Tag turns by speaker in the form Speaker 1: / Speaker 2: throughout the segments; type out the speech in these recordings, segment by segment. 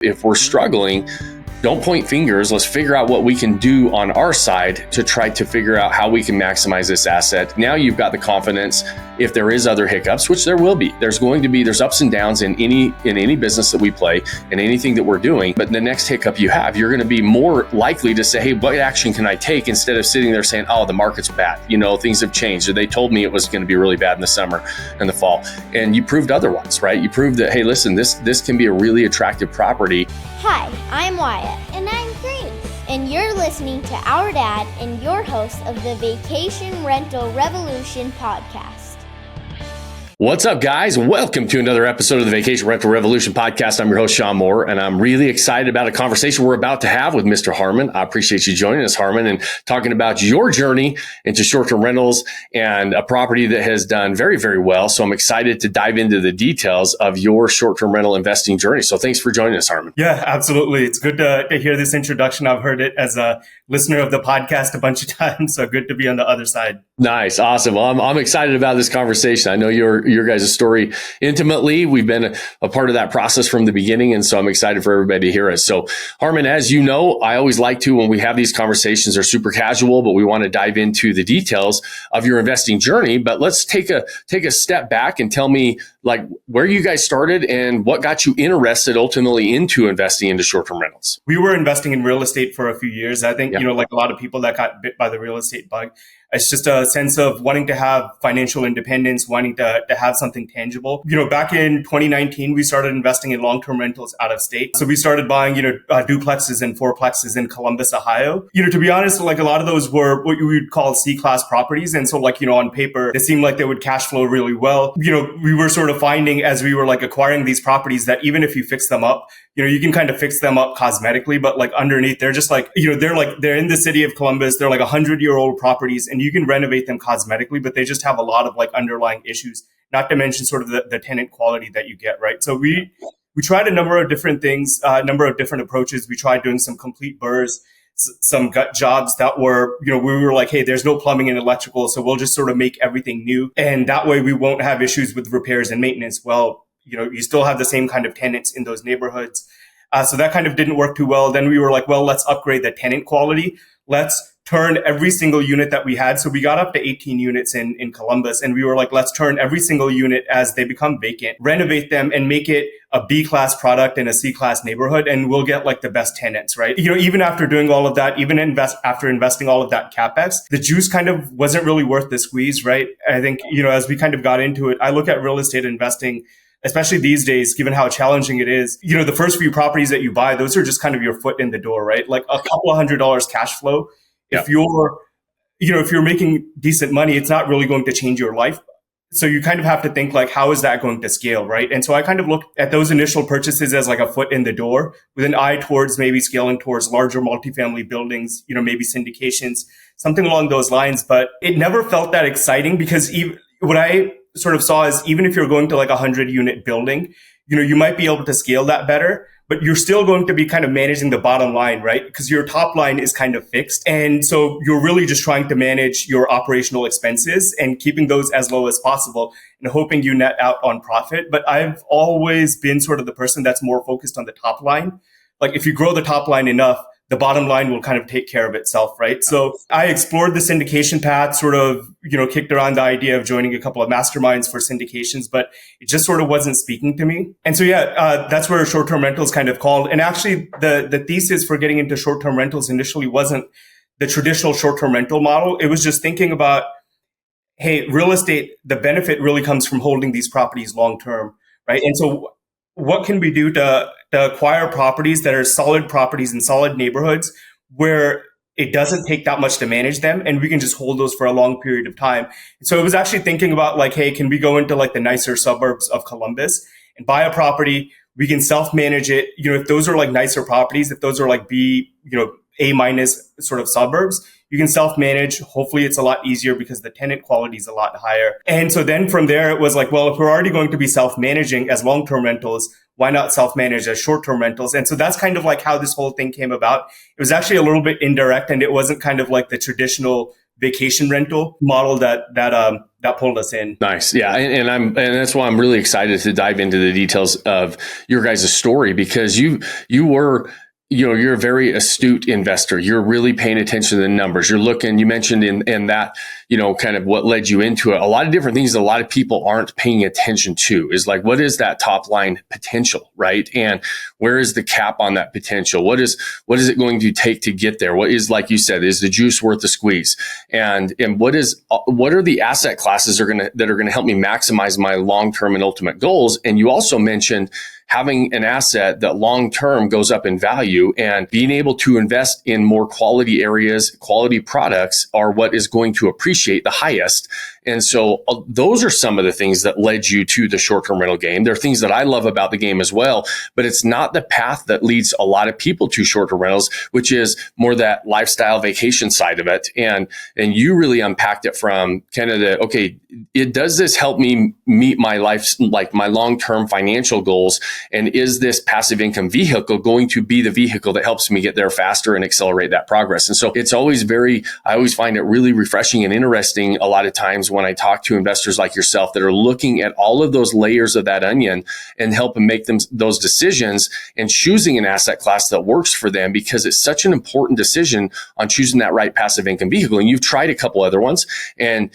Speaker 1: If we're struggling, don't point fingers. Let's figure out what we can do on our side to try to figure out how we can maximize this asset. Now you've got the confidence. If there is other hiccups, which there will be, there's ups and downs in any business that we play and anything that we're doing. But the next hiccup you have, you're going to be more likely to say, hey, what action can I take, instead of sitting there saying, oh, the market's bad. Things have changed. Or they told me it was going to be really bad in the summer and the fall. And you proved otherwise, right? You proved that, hey, listen, this can be a really attractive property.
Speaker 2: Hi, I'm Wyatt. And I'm Grace. And you're listening to our dad and your host of the Vacation Rental Revolution podcast.
Speaker 1: What's up, guys? Welcome to another episode of the Vacation Rental Revolution podcast. I'm your host, Shawn, and I'm really excited about a conversation we're about to have with Mr. Harman. I appreciate you joining us, Harman, and talking about your journey into short-term rentals and a property that has done very, very well. So I'm excited to dive into the details of your short-term rental investing journey. So thanks for joining us, Harman.
Speaker 3: Yeah, absolutely. It's good to hear this introduction. I've heard it as a listener of the podcast a bunch of times. So good to be on the other side.
Speaker 1: Nice. Awesome. Well, I'm excited about this conversation. I know your guys' story intimately. We've been a part of that process from the beginning. And so I'm excited for everybody to hear us. So Harman, as you know, I always like to, when we have these conversations, they're super casual, but we want to dive into the details of your investing journey. But let's take a step back and tell me like where you guys started and what got you interested ultimately into investing into short-term rentals.
Speaker 3: We were investing in real estate for a few years. I think, like a lot of people that got bit by the real estate bug, it's just a sense of wanting to have financial independence, wanting to have something tangible. Back in 2019, we started investing in long-term rentals out of state. So we started buying, duplexes and fourplexes in Columbus, Ohio. To be honest, like a lot of those were what you would call C-class properties. And so on paper, it seemed like they would cash flow really well. We were sort of finding as we were acquiring these properties that even if you fix them up, you can kind of fix them up cosmetically, but underneath, they're just they're in the city of Columbus. They're 100-year-old properties and you can renovate them cosmetically, but they just have a lot of underlying issues, not to mention sort of the tenant quality that you get, right? So we tried a number of different things, a number of different approaches. We tried doing some complete burrs, some gut jobs that were, we were like, hey, there's no plumbing and electrical, so we'll just sort of make everything new. And that way we won't have issues with repairs and maintenance. Well, you still have the same kind of tenants in those neighborhoods. So that kind of didn't work too well. Then we were like, well, let's upgrade the tenant quality. Let's turn every single unit that we had. So we got up to 18 units in Columbus. And we were like, let's turn every single unit as they become vacant, renovate them and make it a B-class product in a C-class neighborhood. And we'll get the best tenants, right? Even after doing all of that, after investing all of that CapEx, the juice kind of wasn't really worth the squeeze, right? I think, as we kind of got into it, I look at real estate investing, especially these days, given how challenging it is, the first few properties that you buy, those are just kind of your foot in the door, right? Like a couple $100 cash flow. Yeah. If you're making decent money, it's not really going to change your life. So you kind of have to think how is that going to scale, right? And so I kind of looked at those initial purchases as a foot in the door with an eye towards maybe scaling towards larger multifamily buildings, maybe syndications, something along those lines. But it never felt that exciting because what I sort of saw is even if you're going to a 100-unit building, you might be able to scale that better, but you're still going to be kind of managing the bottom line, right? Because your top line is kind of fixed. And so you're really just trying to manage your operational expenses and keeping those as low as possible and hoping you net out on profit. But I've always been sort of the person that's more focused on the top line. If you grow the top line enough, the bottom line will kind of take care of itself, right? So I explored the syndication path, sort of, kicked around the idea of joining a couple of masterminds for syndications, but it just sort of wasn't speaking to me. And so, that's where short-term rentals kind of called. And actually, the thesis for getting into short-term rentals initially wasn't the traditional short-term rental model. It was just thinking about, hey, real estate, the benefit really comes from holding these properties long-term, right? And so what can we do to acquire properties that are solid properties in solid neighborhoods where it doesn't take that much to manage them and we can just hold those for a long period of time. So it was actually thinking about hey, can we go into the nicer suburbs of Columbus and buy a property? We can self-manage it. If those are nicer properties, if those are B, A- sort of suburbs, you can self-manage. Hopefully it's a lot easier because the tenant quality is a lot higher. And so then from there, it was well, if we're already going to be self-managing as long-term rentals, why not self-manage as short-term rentals? And so that's kind of how this whole thing came about. It was actually a little bit indirect and it wasn't kind of the traditional vacation rental model that pulled us in.
Speaker 1: Nice. Yeah. And that's why I'm really excited to dive into the details of your guys' story, because you were, you're a very astute investor. You're really paying attention to the numbers. You're looking, you mentioned in that, kind of what led you into it. A lot of different things that a lot of people aren't paying attention to is like, what is that top line potential, right? And where is the cap on that potential? What is it going to take to get there? What is, like you said, is the juice worth the squeeze? And what are the asset classes that are going to help me maximize my long-term and ultimate goals? And you also mentioned having an asset that long-term goes up in value, and being able to invest in more quality areas, quality products are what is going to appreciate the highest. And so those are some of the things that led you to the short-term rental game. There are things that I love about the game as well, but it's not the path that leads a lot of people to short-term rentals, which is more that lifestyle vacation side of it. And you really unpacked it from kind of does this help me meet my my long-term financial goals? And is this passive income vehicle going to be the vehicle that helps me get there faster and accelerate that progress? And so it's always I always find it really refreshing and interesting a lot of times when I talk to investors like yourself that are looking at all of those layers of that onion and helping make them those decisions and choosing an asset class that works for them, because it's such an important decision on choosing that right passive income vehicle. And you've tried a couple other ones and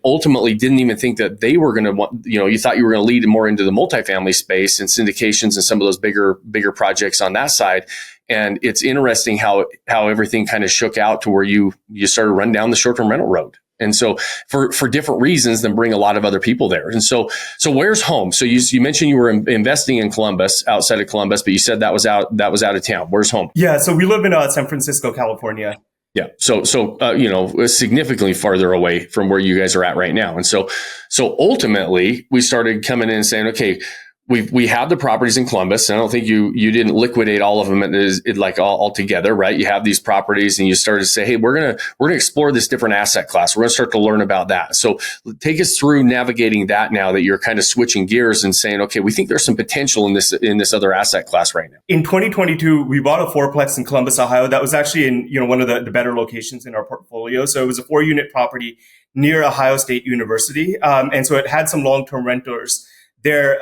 Speaker 1: ultimately didn't even think that they were going to want, you thought you were going to lead more into the multifamily space and syndications and some of those bigger projects on that side. And it's interesting how everything kind of shook out to where you started running down the short-term rental road. And so for different reasons than bring a lot of other people there. And so where's home? So you mentioned you were investing in Columbus, outside of Columbus, but you said that was out of town. Where's home?
Speaker 3: Yeah. So we live in San Francisco, California.
Speaker 1: Yeah. So significantly farther away from where you guys are at right now. And so ultimately we started coming in and saying, okay, we have the properties in Columbus. And I don't think you didn't liquidate all of them all together, right? You have these properties and you started to say, hey, we're going to explore this different asset class. We're going to start to learn about that. So take us through navigating that now that you're kind of switching gears and saying, okay, we think there's some potential in this other asset class right now.
Speaker 3: In 2022, we bought a fourplex in Columbus, Ohio. That was actually in, one of the better locations in our portfolio. So it was a 4-unit property near Ohio State University. And so it had some long-term renters there,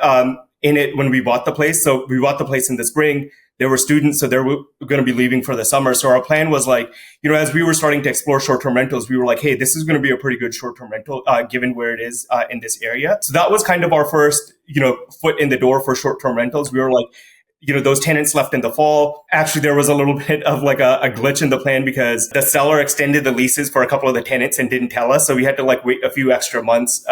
Speaker 3: in it when we bought the place. So we bought the place in the spring. There were students, so they were going to be leaving for the summer. So our plan was as we were starting to explore short-term rentals, we were like, hey, this is going to be a pretty good short-term rental, given where it is in this area. So that was kind of our first, foot in the door for short-term rentals. We were like, those tenants left in the fall. Actually, there was a little bit of a glitch in the plan because the seller extended the leases for a couple of the tenants and didn't tell us. So we had to wait a few extra months.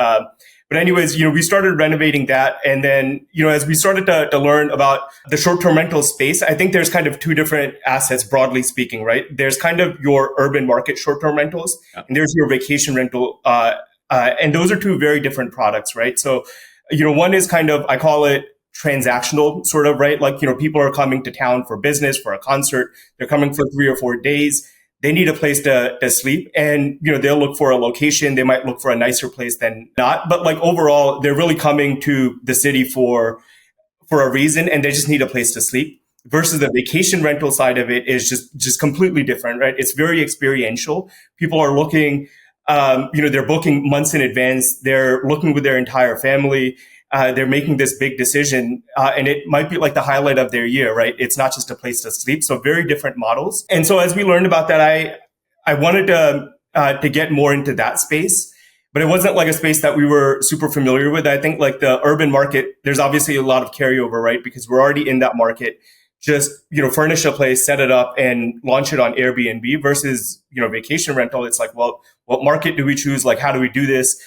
Speaker 3: But anyways, we started renovating that. And then, as we started to learn about the short-term rental space, I think there's kind of two different assets, broadly speaking, right? There's kind of your urban market short-term rentals, and there's your vacation rental. And those are two very different products, right? So, one is kind of, I call it transactional sort of, right? People are coming to town for business, for a concert. They're coming for 3 or 4 days. They need a place to sleep, and, they'll look for a location. They might look for a nicer place than not. But overall, they're really coming to the city for a reason, and they just need a place to sleep. Versus the vacation rental side of it is just completely different, right? It's very experiential. People are looking, they're booking months in advance. They're looking with their entire family. They're making this big decision, and it might be the highlight of their year, right? It's not just a place to sleep. So very different models. And so as we learned about that, I wanted to get more into that space, but it wasn't a space that we were super familiar with. I think the urban market, there's obviously a lot of carryover, right? Because we're already in that market. Just, furnish a place, set it up and launch it on Airbnb versus, vacation rental. It's well, what market do we choose? How do we do this?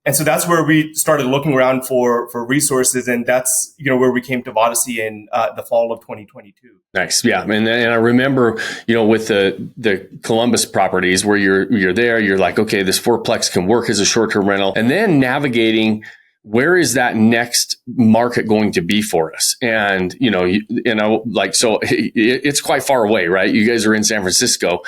Speaker 3: And so that's where we started looking around for resources. And that's, where we came to Vodyssey in the fall of 2022.
Speaker 1: Nice. Yeah. And I remember, with the Columbus properties where you're there, you're like, okay, this fourplex can work as a short-term rental, and then navigating where is that next market going to be for us? And, so it's quite far away, right? You guys are in San Francisco.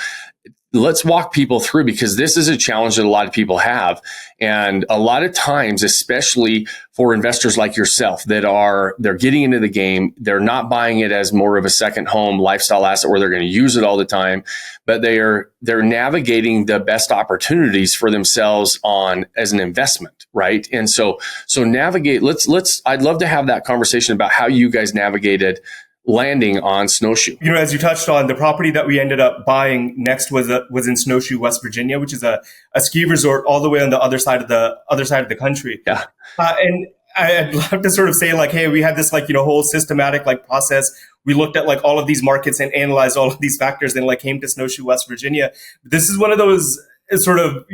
Speaker 1: let's walk people through, because this is a challenge that a lot of people have. And a lot of times, especially for investors like yourself they're getting into the game, they're not buying it as more of a second home lifestyle asset where they're going to use it all the time, but they're navigating the best opportunities for themselves as an investment, right? And so navigate, I'd love to have that conversation about how you guys navigated landing on Snowshoe.
Speaker 3: As you touched on, the property that we ended up buying next was in Snowshoe, West Virginia, which is a ski resort all the way on the other side of the country.
Speaker 1: Yeah.
Speaker 3: And I'd love to sort of say like, hey, we had this whole systematic process. We looked at all of these markets and analyzed all of these factors and came to Snowshoe, West Virginia. This is one of those sort of,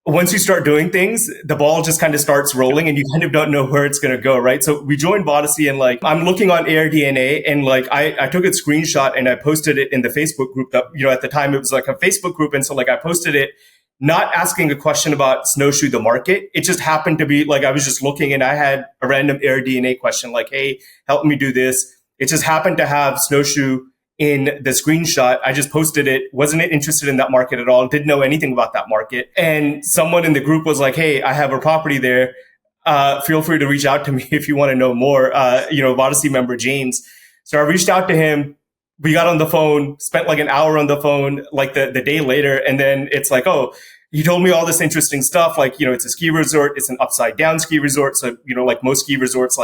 Speaker 3: once you start doing things, the ball just kind of starts rolling and you kind of don't know where it's going to go, right? So we joined Odyssey and I'm looking on AirDNA and I took a screenshot and I posted it in the Facebook group that, at the time it was a Facebook group. And so I posted it, not asking a question about Snowshoe, the market. It just happened to be I was just looking and I had a random AirDNA question hey, help me do this. It just happened to have Snowshoe in the screenshot. I just posted it, wasn't interested in that market at all, didn't know anything about that market. And someone in the group was like, hey, I have a property there. Feel free to reach out to me if you want to know more. Odyssey member James. So I reached out to him. We got on the phone, spent an hour on the phone, the day later. And then it's oh, he told me all this interesting stuff. It's a ski resort. It's an upside down ski resort. So, most ski resorts,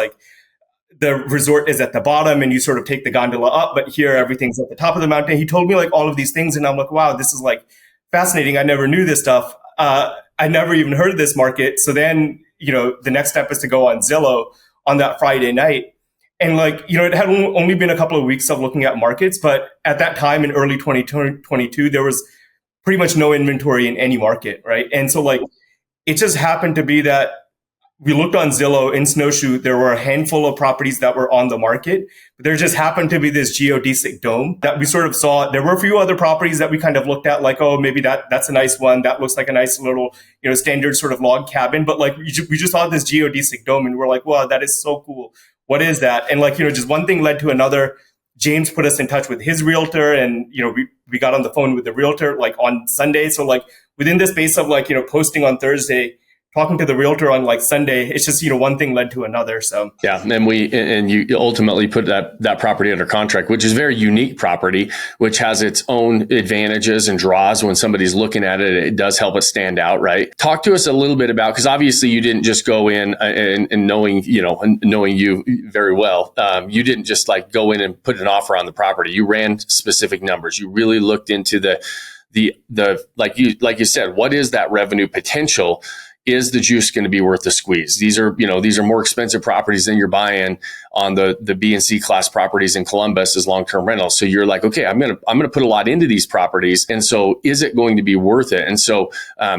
Speaker 3: the resort is at the bottom and you sort of take the gondola up, but here everything's at the top of the mountain. He told me all of these things and I'm wow, this is fascinating. I never knew this stuff. I never even heard of this market. So then, the next step is to go on Zillow on that Friday night. And it had only been a couple of weeks of looking at markets, but at that time in early 2022, there was pretty much no inventory in any market, right? And so it just happened to be that we looked on Zillow in Snowshoe. There were a handful of properties that were on the market, but there just happened to be this geodesic dome that we sort of saw. There were a few other properties that we kind of looked at oh, maybe that's a nice one. That looks like a nice little, standard sort of log cabin. But we just saw this geodesic dome and we're wow, that is so cool. What is that? And just one thing led to another. James put us in touch with his realtor and, we got on the phone with the realtor on Sunday. So within the space of posting on Thursday, talking to the realtor on Sunday, it's just, one thing led to another. So
Speaker 1: yeah. And you ultimately put that property under contract, which is a very unique property, which has its own advantages and draws. When somebody's looking at it, it does help it stand out, right? Talk to us a little bit about, because obviously you didn't just go in and knowing you very well. You didn't just go in and put an offer on the property. You ran specific numbers. You really looked into the like you said, what is that revenue potential? Is the juice going to be worth the squeeze? These are more expensive properties than you're buying on the B and C class properties in Columbus as long-term rentals. So you're okay, I'm going to put a lot into these properties. And so is it going to be worth it? And so,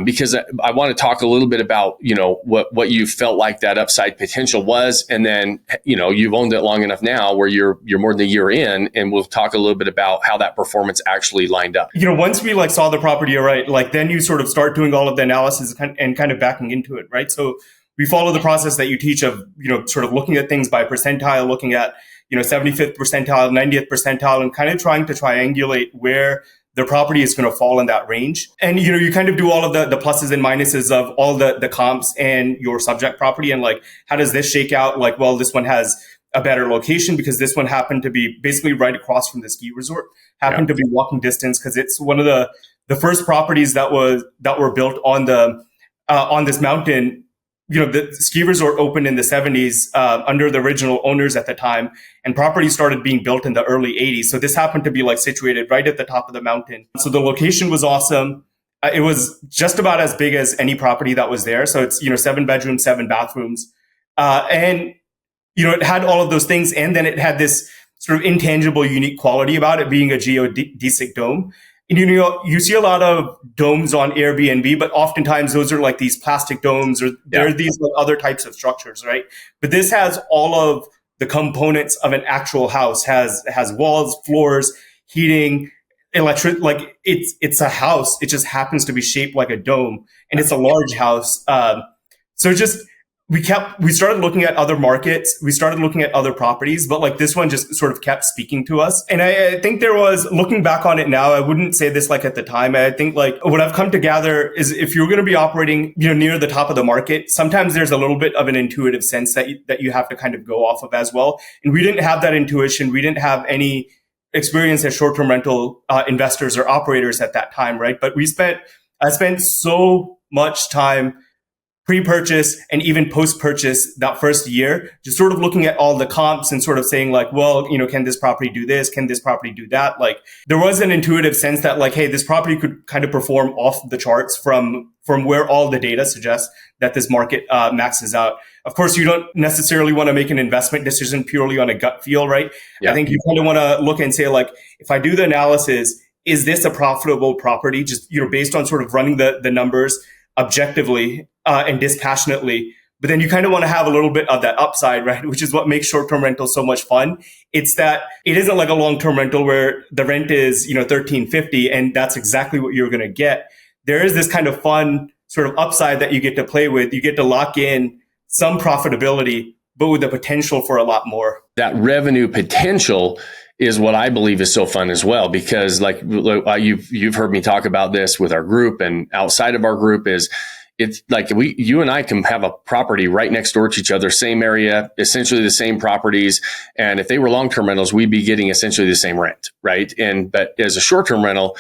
Speaker 1: because I want to talk a little bit about, what you felt like that upside potential was. And then, you've owned it long enough now where you're more than a year in, and we'll talk a little bit about how that performance actually lined up.
Speaker 3: Once we saw the property, right, then you sort of start doing all of the analysis and kind of backing into it, right? So we follow the process that you teach of, sort of looking at things by percentile, looking at, 75th percentile, 90th percentile, and kind of trying to triangulate where the property is going to fall in that range. And, you kind of do all of the pluses and minuses of all the comps and your subject property. And how does this shake out? Well, this one has a better location because this one happened to be basically right across from the ski resort, happened to be walking distance because it's one of the first properties that were built on this mountain. The ski resort opened in the 70s under the original owners at the time, and property started being built in the early 80s. So this happened to be situated right at the top of the mountain. So the location was awesome. It was just about as big as any property that was there. So it's 7 bedrooms, 7 bathrooms, and it had all of those things, and then it had this sort of intangible, unique quality about it being a geodesic dome. And, you see a lot of domes on Airbnb, but oftentimes those are these plastic domes, or there are these other types of structures, right? But this has all of the components of an actual house, has walls, floors, heating, electric. It's a house. It just happens to be shaped like a dome, and it's a large house. So just we started looking at other markets, we started looking at other properties, but like this one just sort of kept speaking to us. And I think there was, looking back on it now, I wouldn't say this like at the time. I think like what I've come to gather is if you're going to be operating, near the top of the market, sometimes there's a little bit of an intuitive sense that you have to kind of go off of as well. And we didn't have that intuition. We didn't have any experience as short-term rental investors or operators at that time, right? But I spent so much time pre-purchase and even post-purchase that first year, just sort of looking at all the comps and sort of saying like, well, can this property do this? Can this property do that? Like there was an intuitive sense that like, hey, this property could kind of perform off the charts from where all the data suggests that this market maxes out. Of course, you don't necessarily want to make an investment decision purely on a gut feel, right? Yeah. I think you kind of want to look and say like, if I do the analysis, is this a profitable property? Just, based on sort of running the numbers objectively and dispassionately. But then you kind of want to have a little bit of that upside, right? Which is what makes short-term rental so much fun. It's that it isn't like a long-term rental where the rent is, $13.50 and that's exactly what you're going to get. There is this kind of fun sort of upside that you get to play with. You get to lock in some profitability, but with the potential for a lot more.
Speaker 1: That revenue potential is what I believe is so fun as well, because like you've heard me talk about this with our group and outside of our group is it's like you and I can have a property right next door to each other, same area, essentially the same properties. And if they were long-term rentals, we'd be getting essentially the same rent, right? But as a short-term rental,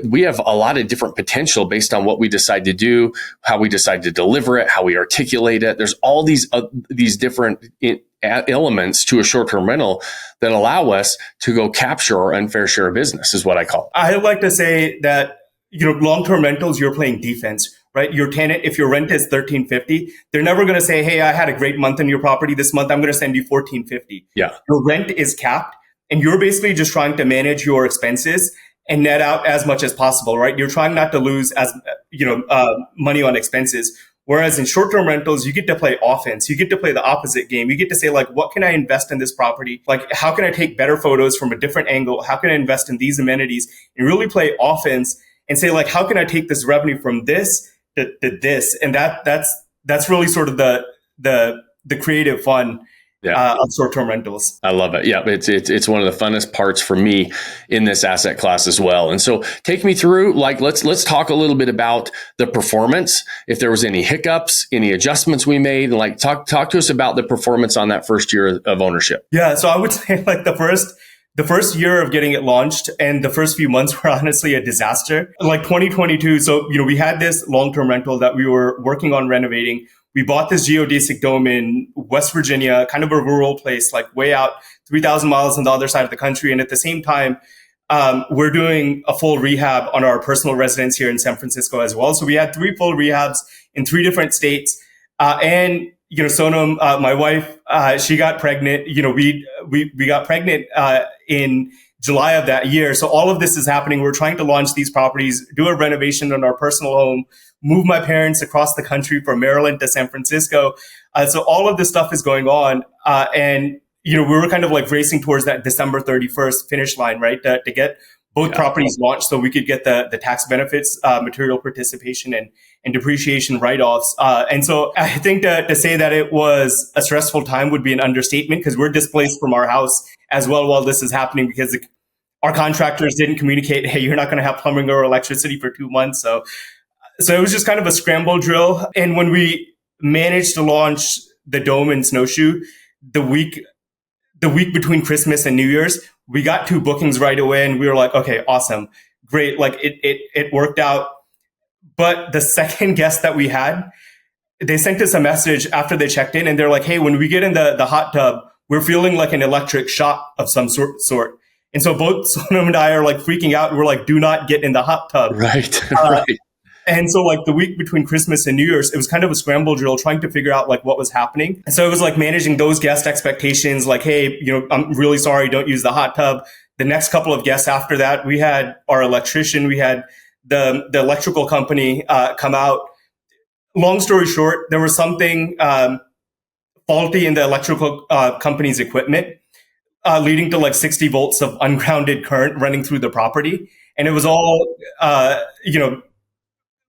Speaker 1: we have a lot of different potential based on what we decide to do, how we decide to deliver it, how we articulate it. There's all these different elements to a short-term rental that allow us to go capture our unfair share of business, is what I call it.
Speaker 3: I like to say that, long-term rentals, you're playing defense, right? Your tenant, if your rent is $13.50, they're never going to say, hey, I had a great month in your property this month. I'm going to send you $14.50. Yeah. Your rent is capped and you're basically just trying to manage your expenses and net out as much as possible, right? You're trying not to lose money on expenses. Whereas in short-term rentals, you get to play offense. You get to play the opposite game. You get to say like, what can I invest in this property? Like, how can I take better photos from a different angle? How can I invest in these amenities and really play offense and say like, how can I take this revenue from this to this? And that's really sort of the creative fun of short-term rentals.
Speaker 1: I love it. Yeah, it's one of the funnest parts for me in this asset class as well. And so take me through, like, let's talk a little bit about the performance. If there was any hiccups, any adjustments we made, and like talk to us about the performance on that first year of ownership.
Speaker 3: Yeah, so I would say like the first year of getting it launched and the first few months were honestly a disaster. Like 2022, so we had this long-term rental that we were working on renovating. We bought this geodesic dome in West Virginia, kind of a rural place, like way out 3,000 miles on the other side of the country. And at the same time, we're doing a full rehab on our personal residence here in San Francisco as well. So we had 3 full rehabs in 3 different states. And Sonam, my wife, she got pregnant. We got pregnant in July of that year. So all of this is happening. We're trying to launch these properties, do a renovation on our personal home, move my parents across the country from Maryland to San Francisco. So all of this stuff is going on. And we were kind of like racing towards that December 31st finish line, right? To get both properties launched so we could get the tax benefits, material participation and depreciation write-offs. And so I think to say that it was a stressful time would be an understatement because we're displaced from our house as well while this is happening because our contractors didn't communicate, hey, you're not going to have plumbing or electricity for 2 months. So it was just kind of a scramble drill. And when we managed to launch the dome in Snowshoe, the week between Christmas and New Year's, we got 2 bookings right away. And we were like, okay, awesome, great. Like it worked out. But the second guest that we had, they sent us a message after they checked in and they're like, hey, when we get in the hot tub, we're feeling like an electric shock of some sort. And so both Sonam and I are like freaking out. We're like, do not get in the hot tub.
Speaker 1: Right. Right.
Speaker 3: And so like the week between Christmas and New Year's, it was kind of a scramble drill trying to figure out like what was happening. And so it was like managing those guest expectations, like, hey, I'm really sorry, don't use the hot tub. The next couple of guests after that, we had our electrician, we had the electrical company come out. Long story short, there was something faulty in the electrical company's equipment, leading to like 60 volts of ungrounded current running through the property. And it was all,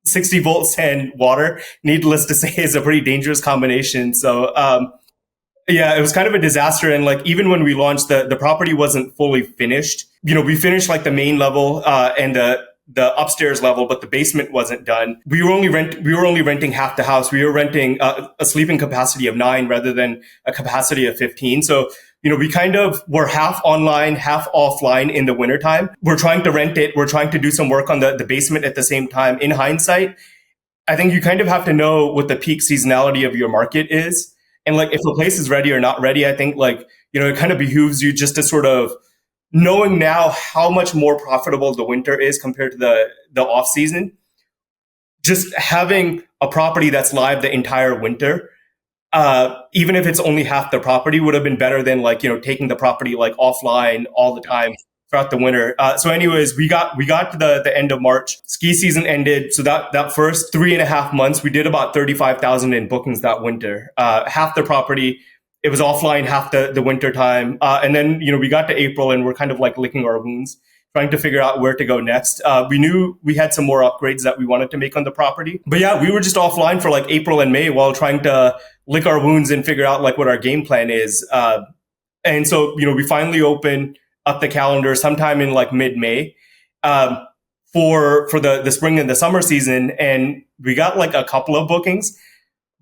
Speaker 3: 60 volts and water, needless to say, is a pretty dangerous combination. So, yeah, it was kind of a disaster. And like, even when we launched, the property wasn't fully finished. We finished like the main level, and the upstairs level, but the basement wasn't done. We were only renting half the house. We were renting a sleeping capacity of 9 rather than a capacity of 15. So, we kind of were half online, half offline in the wintertime. We're trying to rent it. We're trying to do some work on the basement at the same time. In hindsight, I think you kind of have to know what the peak seasonality of your market is. And like, if a place is ready or not ready, I think like, it kind of behooves you just to sort of knowing now how much more profitable the winter is compared to the off season. Just having a property that's live the entire winter, even if it's only half the property, would have been better than like, taking the property like offline all the time throughout the winter. So anyways, we got to the end of March. Ski season ended. So that first 3.5 months, we did about 35,000 in bookings that winter. Half the property, it was offline half the winter time. And then, we got to April and we're kind of like licking our wounds, trying to figure out where to go next. We knew we had some more upgrades that we wanted to make on the property. But yeah, we were just offline for like April and May while trying to lick our wounds and figure out like what our game plan is. And so, we finally opened up the calendar sometime in like mid-May for the spring and the summer season. And we got like a couple of bookings.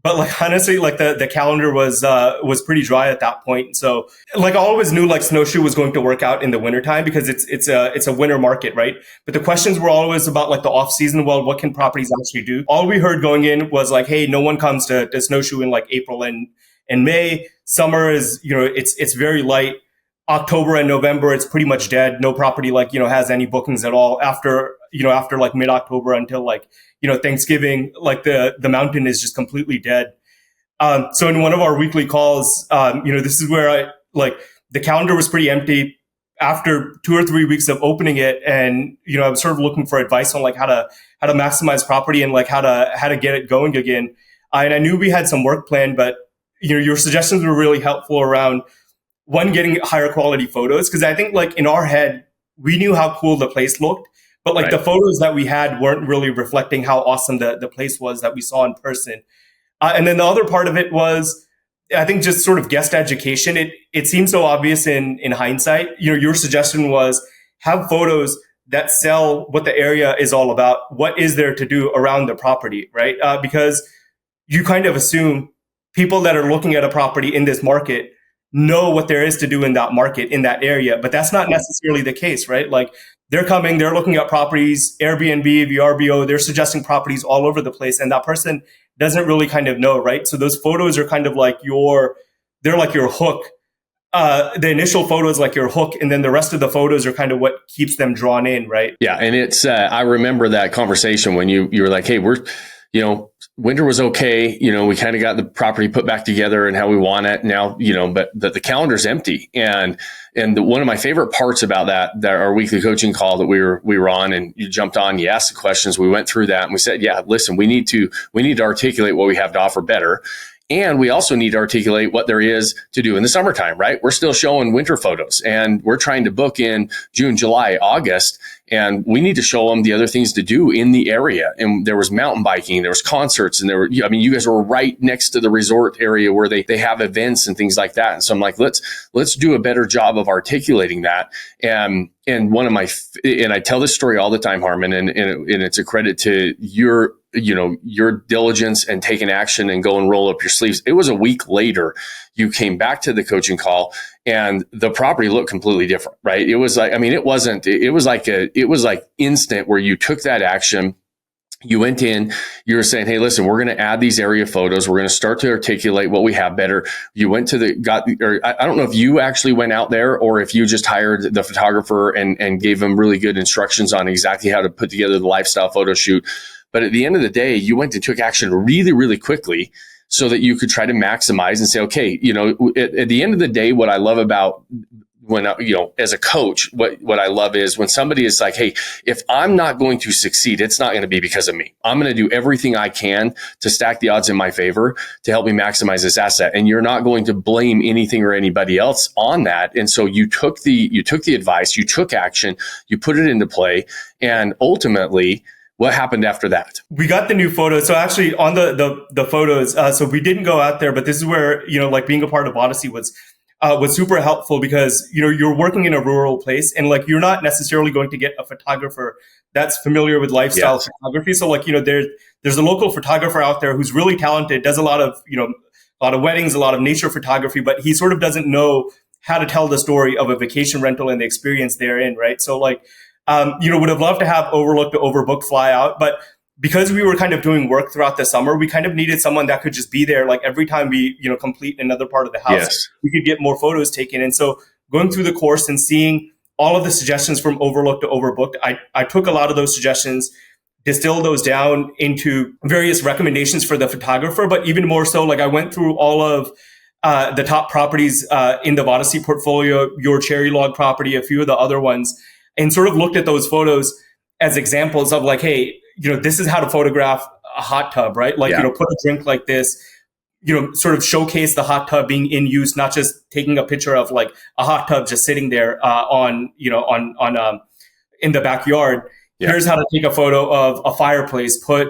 Speaker 3: But like, honestly, like the calendar was pretty dry at that point. So like, I always knew like Snowshoe was going to work out in the wintertime because it's a winter market, right? But the questions were always about like the off season. Well, what can properties actually do? All we heard going in was like, hey, no one comes to Snowshoe in like April and May. Summer is, it's very light. October and November, it's pretty much dead. No property like, has any bookings at all after like mid-October until like, Thanksgiving, like the mountain is just completely dead. So in one of our weekly calls, this is where the calendar was pretty empty after 2 or 3 weeks of opening it. And, I was sort of looking for advice on like how to maximize property and like how to get it going again. And I knew we had some work planned, but, your suggestions were really helpful around one, getting higher quality photos. Cause I think like in our head, we knew how cool the place looked, but like the photos that we had weren't really reflecting how awesome the place was that we saw in person. And then the other part of it was, I think, just sort of guest education. It seems so obvious in hindsight. Your suggestion was have photos that sell what the area is all about. What is there to do around the property, right? Because you kind of assume people that are looking at a property in this market know what there is to do in that market, in that area. But that's not necessarily the case, right? Like they're looking at properties, Airbnb, VRBO, they're suggesting properties all over the place. And that person doesn't really kind of know, right? So those photos are kind of like they're like your hook. The initial photo is like your hook, and then the rest of the photos are kind of what keeps them drawn in, right? Yeah.
Speaker 1: And it's, I remember that conversation when you were like, hey, winter was okay. We kind of got the property put back together and how we want it now, but the calendar's empty. And one of my favorite parts about that our weekly coaching call that we were on, and you jumped on, you asked the questions, we went through that and we said, yeah, listen, we need to articulate what we have to offer better. And we also need to articulate what there is to do in the summertime, right? We're still showing winter photos and we're trying to book in June, July, August, and we need to show them the other things to do in the area. And there was mountain biking, there was concerts, and you guys were right next to the resort area where they have events and things like that. And so I'm like, let's do a better job of articulating that. And I tell this story all the time, Harman, and it's a credit to your diligence and taking action and go and roll up your sleeves. It was a week later, you came back to the coaching call and the property looked completely different, right? It was like, it was like instant where you took that action. You went in, you were saying, hey, listen, we're going to add these area photos. We're going to start to articulate what we have better. You went to I don't know if you actually went out there or if you just hired the photographer and gave them really good instructions on exactly how to put together the lifestyle photo shoot. But at the end of the day, you went and took action really, really quickly so that you could try to maximize and say, okay, at the end of the day, what I love about when, as a coach, what I love is when somebody is like, hey, if I'm not going to succeed, it's not going to be because of me. I'm going to do everything I can to stack the odds in my favor to help me maximize this asset. And you're not going to blame anything or anybody else on that. And so you took the advice, you took action, you put it into play. And ultimately, What happened after that?
Speaker 3: We got the new photos. So actually on the photos, so we didn't go out there, but this is where, like being a part of Odyssey was super helpful because, you're working in a rural place and like, you're not necessarily going to get a photographer that's familiar with lifestyle photography. So like, there's a local photographer out there who's really talented, does a lot of weddings, a lot of nature photography, but he sort of doesn't know how to tell the story of a vacation rental and the experience therein. Right. So like, would have loved to have Overlook to Overbook fly out, but because we were kind of doing work throughout the summer, we kind of needed someone that could just be there. Like every time we, complete another part of the house, we could get more photos taken. And so going through the course and seeing all of the suggestions from Overlook to Overbooked, I took a lot of those suggestions, distilled those down into various recommendations for the photographer. But even more so, like I went through all of the top properties in the Odyssey portfolio, your Cherry Log property, a few of the other ones, and sort of looked at those photos as examples of like, hey, this is how to photograph a hot tub, right? Like, put a drink like this, sort of showcase the hot tub being in use, not just taking a picture of like a hot tub just sitting there in the backyard. Yeah. Here's how to take a photo of a fireplace, put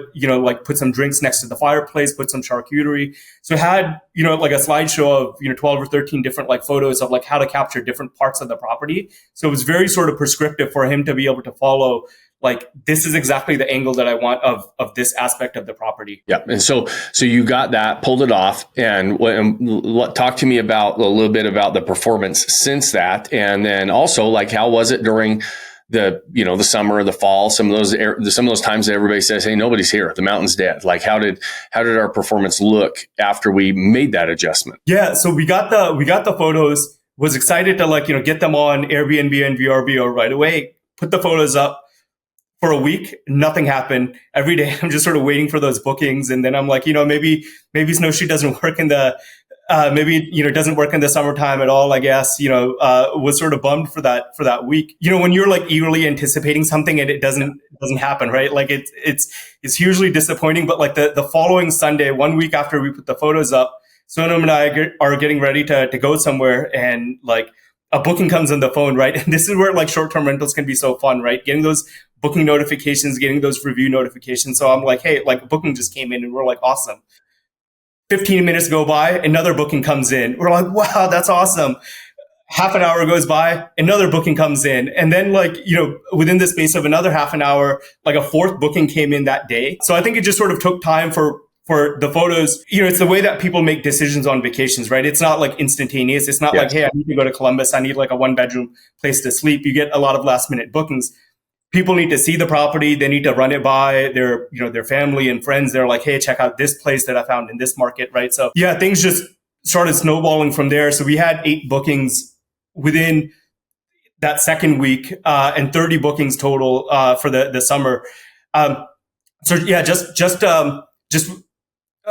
Speaker 3: some drinks next to the fireplace, put some charcuterie. So it had, like a slideshow of, 12 or 13 different like photos of like how to capture different parts of the property. So it was very sort of prescriptive for him to be able to follow, like, this is exactly the angle that I want of this aspect of the property.
Speaker 1: Yeah. And so you got that, pulled it off, and talk to me about a little bit about the performance since that. And then also, like, how was it during the summer or the fall, some of those times that everybody says, hey, nobody's here, the mountain's dead. Like, how did our performance look after we made that adjustment?
Speaker 3: Yeah. So we got the photos, was excited to get them on Airbnb and VRBO right away, put the photos up. For a week, nothing happened. Every day, I'm just sort of waiting for those bookings, and then I'm like, maybe Snowshoe doesn't work in the, doesn't work in the summertime at all. I guess, was sort of bummed for that week. When you're like eagerly anticipating something and it doesn't happen, right? Like it's hugely disappointing. But like the following Sunday, 1 week after we put the photos up, Sonam and I are getting ready to go somewhere, and like a booking comes on the phone, right? And this is where like short-term rentals can be so fun, right? Getting those booking notifications, getting those review notifications. So I'm like, hey, like a booking just came in, and we're like, awesome. 15 minutes go by, another booking comes in. We're like, wow, that's awesome. Half an hour goes by, another booking comes in. And then like, within the space of another half an hour, like a fourth booking came in that day. So I think it just sort of took time for the photos. It's the way that people make decisions on vacations, right? It's not like instantaneous. It's not like, hey, I need to go to Columbus, I need like a 1-bedroom place to sleep. You get a lot of last minute bookings. People need to see the property. They need to run it by their family and friends. They're like, hey, check out this place that I found in this market, right? So yeah, things just started snowballing from there. So we had 8 bookings within that second week, and 30 bookings total for the summer. So yeah,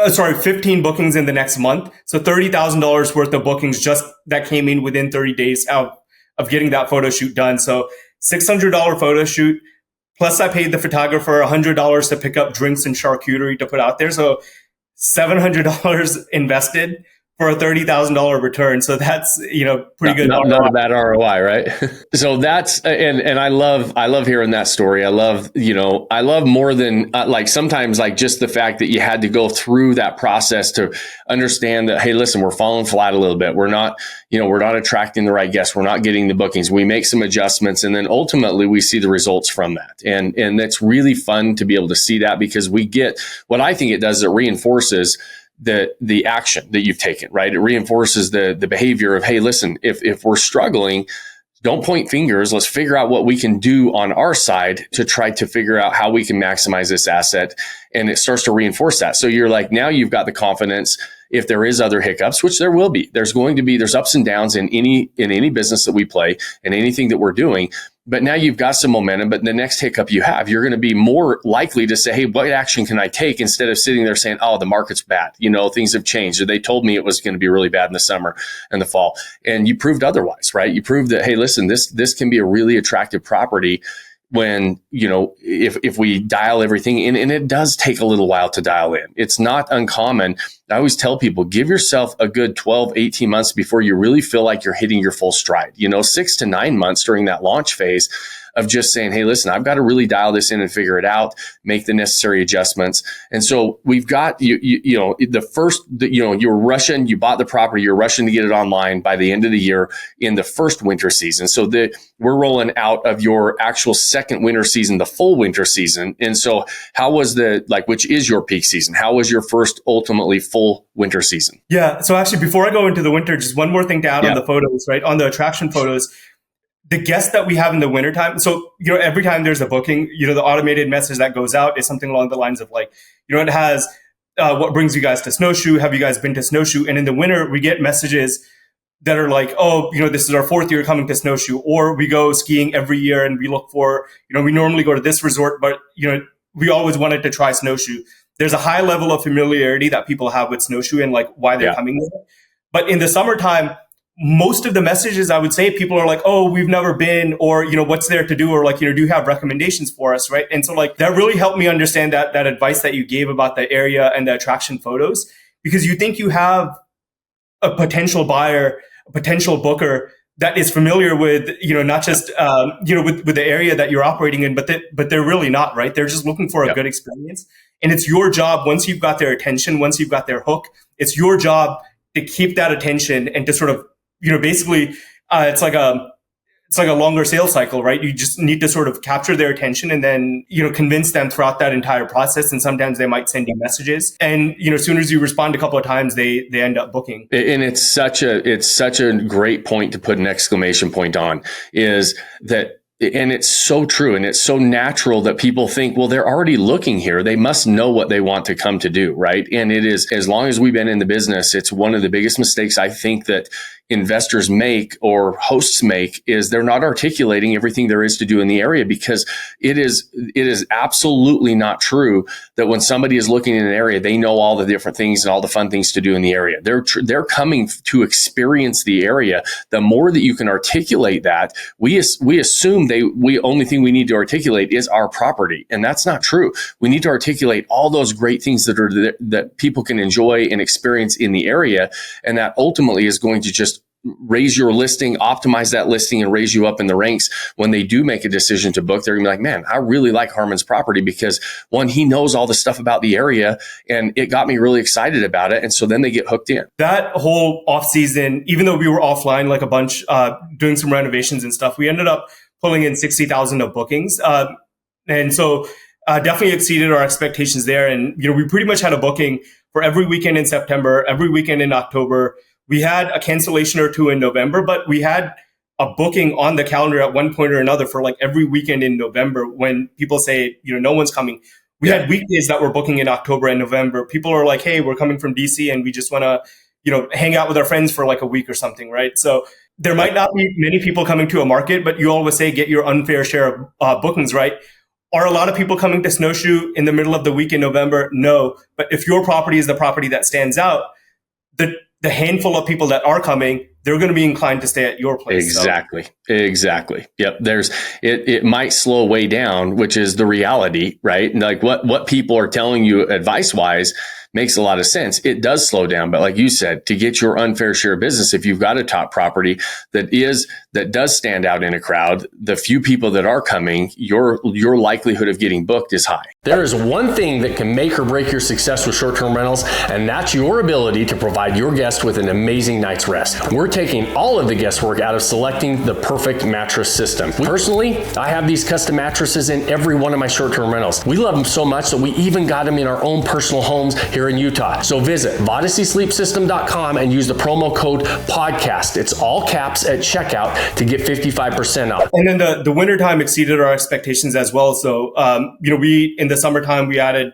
Speaker 3: 15 bookings in the next month. So $30,000 worth of bookings just that came in within 30 days of getting that photo shoot done. So $600 photo shoot, plus I paid the photographer $100 to pick up drinks and charcuterie to put out there. So $700 invested for a $30,000 return. So that's, pretty good.
Speaker 1: Not a bad ROI, right? So that's, and I love hearing that story. I love more than like sometimes like just the fact that you had to go through that process to understand that, hey, listen, we're falling flat a little bit. We're not attracting the right guests. We're not getting the bookings. We make some adjustments, and then ultimately we see the results from that. And it's really fun to be able to see that, because we get, what I think it does, it reinforces the action that you've taken, right? It reinforces the behavior of, hey, listen, if we're struggling, don't point fingers. Let's figure out what we can do on our side to try to figure out how we can maximize this asset. And it starts to reinforce that. So you're like, now you've got the confidence. If there is other hiccups, which there will be, there's ups and downs in any business that we play and anything that we're doing. But now you've got some momentum, but the next hiccup you have, you're going to be more likely to say, hey, what action can I take, instead of sitting there saying, oh, the market's bad. Things have changed. Or they told me it was going to be really bad in the summer and the fall. And you proved otherwise, right? You proved that, hey, listen, this can be a really attractive property when, if we dial everything in, and it does take a little while to dial in. It's not uncommon. I always tell people, give yourself a good 12, 18 months before you really feel like you're hitting your full stride. 6 to 9 months during that launch phase, of just saying, hey, listen, I've got to really dial this in and figure it out, make the necessary adjustments. And so we've got, you're rushing, you bought the property, you're rushing to get it online by the end of the year in the first winter season. So we're rolling out of your actual second winter season, the full winter season. And so how was which is your peak season? How was your first ultimately full winter season?
Speaker 3: Yeah. So actually, before I go into the winter, just one more thing to add on the photos, right? On the attraction photos, the guests that we have in the wintertime. So, every time there's a booking, the automated message that goes out is something along the lines of it has, what brings you guys to Snowshoe? Have you guys been to Snowshoe? And in the winter, we get messages that are like, oh, this is our 4th year coming to Snowshoe, or we go skiing every year and we look for, we normally go to this resort, but, we always wanted to try Snowshoe. There's a high level of familiarity that people have with Snowshoe and why they're coming there. But in the summertime, most of the messages, I would say, people are like, oh, we've never been, or, what's there to do? Or do you have recommendations for us? Right. And so that really helped me understand that advice that you gave about the area and the attraction photos, because you think you have a potential buyer, a potential booker that is familiar with, not just, with the area that you're operating in, but they're really not, right? They're just looking for a good experience. And it's your job, once you've got their attention, once you've got their hook, it's your job to keep that attention and to sort of, basically, it's like a longer sales cycle, right? You just need to sort of capture their attention and then, convince them throughout that entire process. And sometimes they might send you messages. And, as soon as you respond a couple of times, they end up booking.
Speaker 1: And it's such a great point to put an exclamation point on, is that, and it's so true. And it's so natural that people think, well, they're already looking here. They must know what they want to come to do. Right. And it is, as long as we've been in the business, it's one of the biggest mistakes I think that investors make or hosts make, is they're not articulating everything there is to do in the area, because it is absolutely not true that when somebody is looking in an area, they know all the different things and all the fun things to do in the area. They're coming to experience the area. The more that you can articulate that, we assume only thing we need to articulate is our property, and that's not true. We need to articulate all those great things that people can enjoy and experience in the area, and that ultimately is going to just raise your listing, optimize that listing, and raise you up in the ranks. When they do make a decision to book, they're gonna be like, man, I really like Harman's property because, one, he knows all the stuff about the area and it got me really excited about it. And so then they get hooked in.
Speaker 3: That whole off season, even though we were offline like a bunch, doing some renovations and stuff, we ended up pulling in 60,000 of bookings. And so definitely exceeded our expectations there. And, we pretty much had a booking for every weekend in September, every weekend in October. We had a cancellation or two in November, but we had a booking on the calendar at one point or another for every weekend in November. When people say, no one's coming, we had weekdays that were booking in October and November. People are like, hey, we're coming from DC and we just want to, hang out with our friends for a week or something, right? So there might not be many people coming to a market, but you always say get your unfair share of bookings, right? Are a lot of people coming to Snowshoe in the middle of the week in November? No. But if your property is the property that stands out, the handful of people that are coming, they're going to be inclined to stay at your place.
Speaker 1: Exactly. Exactly. Yep. It might slow way down, which is the reality, right? What people are telling you advice wise makes a lot of sense. It does slow down, but like you said, to get your unfair share of business, if you've got a top property that does stand out in a crowd, the few people that are coming, your likelihood of getting booked is high. There is one thing that can make or break your success with short-term rentals, and that's your ability to provide your guests with an amazing night's rest. We're taking all of the guesswork out of selecting the perfect mattress system. Personally, I have these custom mattresses in every one of my short-term rentals. We love them so much that we even got them in our own personal homes here in Utah. So visit VodySeeSleepSystem.com and use the promo code podcast. It's all caps at checkout to get 55% off.
Speaker 3: And then the wintertime exceeded our expectations as well. So, we, in the summertime, we added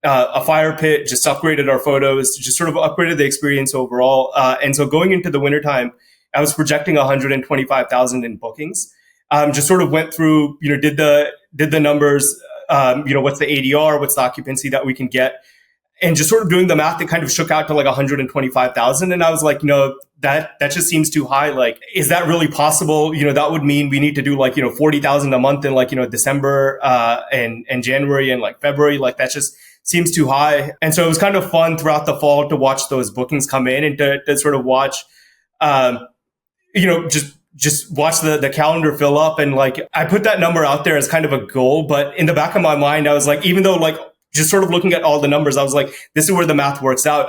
Speaker 3: a fire pit, just upgraded our photos, just sort of upgraded the experience overall. And so going into the wintertime, I was projecting 125,000 in bookings. Just sort of went through, did the numbers, what's the ADR, what's the occupancy that we can get, and just sort of doing the math, it kind of shook out to 125,000. And I was like, that just seems too high. Is that really possible? That would mean we need to do 40,000 a month in December, and January and February. That just seems too high. And so it was kind of fun throughout the fall to watch those bookings come in and to sort of watch, just just watch the calendar fill up. And like, I put that number out there as kind of a goal, but in the back of my mind, I was like, even though like just sort of looking at all the numbers, I was like, this is where the math works out.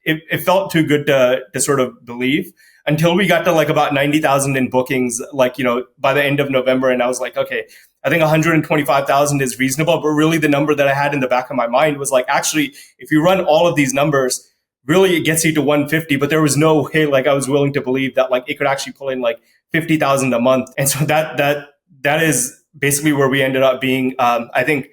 Speaker 3: It felt too good to sort of believe until we got to like about 90,000 in bookings, like, by the end of November. And I was like, okay, I think 125,000 is reasonable. But really the number that I had in the back of my mind was like, actually, if you run all of these numbers, really it gets you to 150. But there was no way, like, I was willing to believe that like it could actually pull in like 50,000 a month. And so that is basically where we ended up being. I think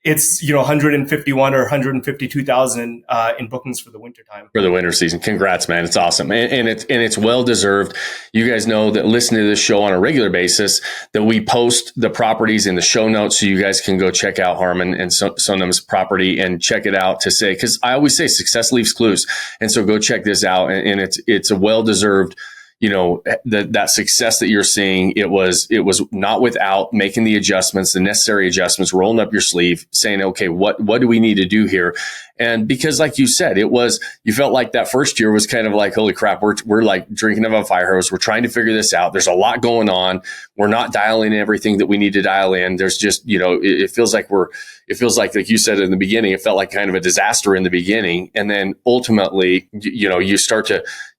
Speaker 3: it's 151 or 152,000 in bookings for the winter time.
Speaker 1: For the winter season. Congrats, man. It's awesome. And it's well deserved. You guys know that listening to this show on a regular basis, that we post the properties in the show notes, so you guys can go check out Harman and Sonam's property and check it out to say, because I always say success leaves clues. And so go check this out. And it's a well deserved, that success that you're seeing. It was not without making the adjustments, the necessary adjustments, rolling up your sleeve, saying, okay, what do we need to do here? And because like you said, you felt like that first year was kind of like, holy crap, we're like drinking of a fire hose. We're trying to figure this out. There's a lot going on. We're not dialing in everything that we need to dial in. There's just, it feels like like you said in the beginning, it felt like kind of a disaster in the beginning. And then ultimately,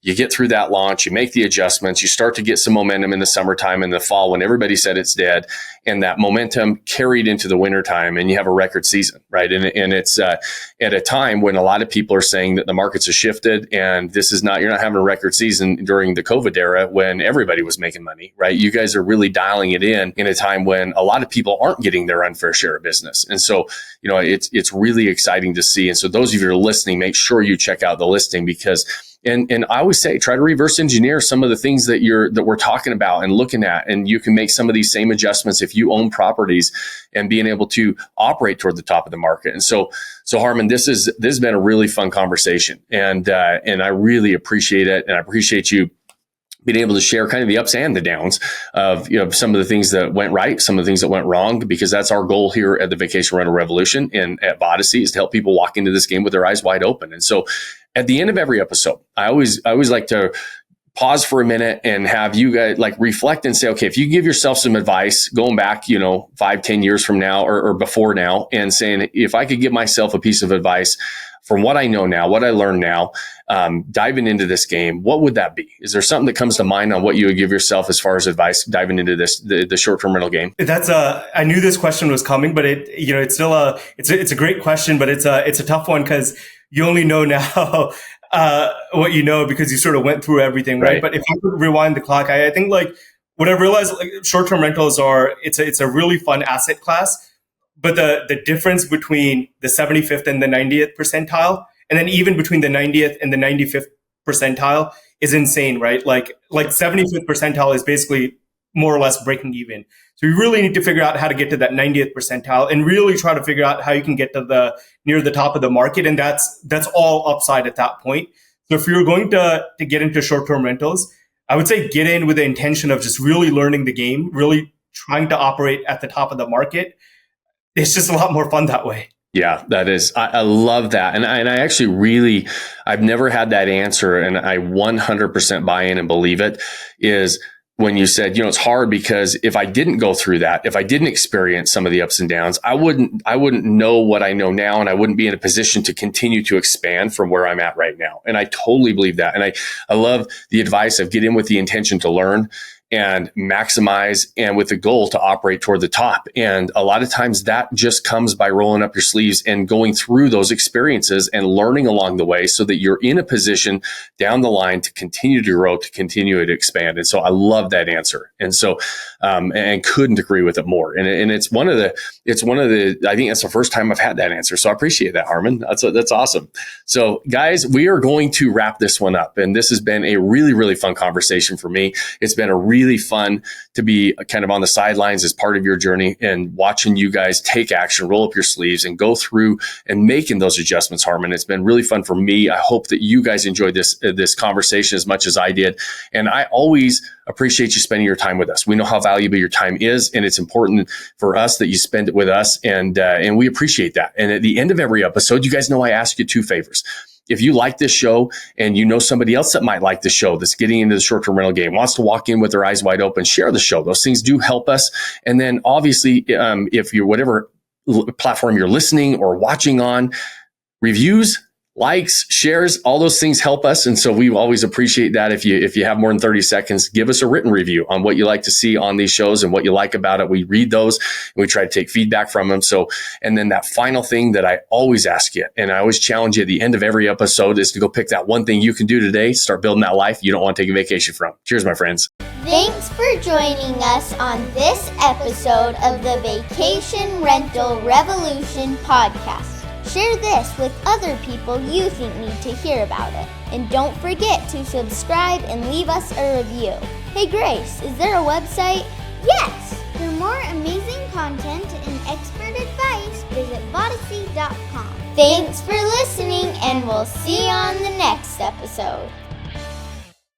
Speaker 1: you get through that launch, you make the adjustments, you start to get some momentum in the summertime and the fall when everybody said it's dead, and that momentum carried into the wintertime, and you have a record season, right? And it's at a time when a lot of people are saying that the markets have shifted, and you're not having a record season during the COVID era when everybody was making money, right? You guys are really dialing it in a time when a lot of people aren't getting their unfair share of business. And so, it's really exciting to see. And so those of you who are listening, make sure you check out the listing, because And I always say, try to reverse engineer some of the things that we're talking about and looking at, and you can make some of these same adjustments if you own properties and being able to operate toward the top of the market. And so Harman, this has been a really fun conversation, and I really appreciate it, and I appreciate you being able to share kind of the ups and the downs of some of the things that went right, some of the things that went wrong, because that's our goal here at the Vacation Rental Revolution and at Vodacy, is to help people walk into this game with their eyes wide open. And so at the end of every episode, I always like to pause for a minute and have you guys like reflect and say, okay, if you give yourself some advice going back, 5-10 years from now or before now, and saying, if I could give myself a piece of advice from what I know now, what I learned now, diving into this game, what would that be? Is there something that comes to mind on what you would give yourself as far as advice diving into the short-term rental game?
Speaker 3: I knew this question was coming, but it's still it's a great question, but it's a tough one, because you only know now what you know because you sort of went through everything, right? But if I could rewind the clock, I think like what I realized, like, short-term rentals it's a really fun asset class. But the difference between the 75th and the 90th percentile, and then even between the 90th and the 95th percentile, is insane, right? Like 75th percentile is basically more or less breaking even. So you really need to figure out how to get to that 90th percentile and really try to figure out how you can get to near the top of the market. And that's all upside at that point. So if you're going to get into short-term rentals, I would say get in with the intention of just really learning the game, really trying to operate at the top of the market. It's just a lot more fun that way.
Speaker 1: Yeah, that is. I love that. And I actually I've never had that answer, and I 100% buy in and believe it, is when you said, it's hard because if I didn't go through that, if I didn't experience some of the ups and downs, I wouldn't know what I know now, and I wouldn't be in a position to continue to expand from where I'm at right now. And I totally believe that. And I love the advice of get in with the intention to learn and maximize, and with the goal to operate toward the top. And a lot of times that just comes by rolling up your sleeves and going through those experiences and learning along the way, so that you're in a position down the line to continue to grow, to continue to expand. And so I love that answer. And so, and couldn't agree with it more. And it's one of the, I think that's the first time I've had that answer. So I appreciate that, Harman. That's awesome. So guys, we are going to wrap this one up. And this has been a really, really fun conversation for me. It's been a really fun to be kind of on the sidelines as part of your journey and watching you guys take action, roll up your sleeves, and go through and making those adjustments, Harman. It's been really fun for me. I hope that you guys enjoyed this conversation as much as I did. And I always appreciate you spending your time with us. We know how valuable your time is, and it's important for us that you spend it with us. And we appreciate that. And at the end of every episode, you guys know I ask you two favors. if you like this show and you know somebody else that might like the show that's getting into the short-term rental game, wants to walk in with their eyes wide open, share the show. Those things do help us. And then obviously, if you're whatever platform you're listening or watching on, reviews, likes, shares, all those things help us. And so we always appreciate that. If you have more than 30 seconds, give us a written review on what you like to see on these shows and what you like about it. We read those and we try to take feedback from them. So, and then that final thing that I always ask you, and I always challenge you at the end of every episode, is to go pick that one thing you can do today, start building that life you don't want to take a vacation from. Cheers, my friends.
Speaker 2: Thanks for joining us on this episode of the Vacation Rental Revolution podcast. Share this with other people you think need to hear about it. And don't forget to subscribe and leave us a review. Hey Grace, is there a website? Yes! For more amazing content and expert advice, visit Vodacy.com. Thanks for listening, and we'll see you on the next episode.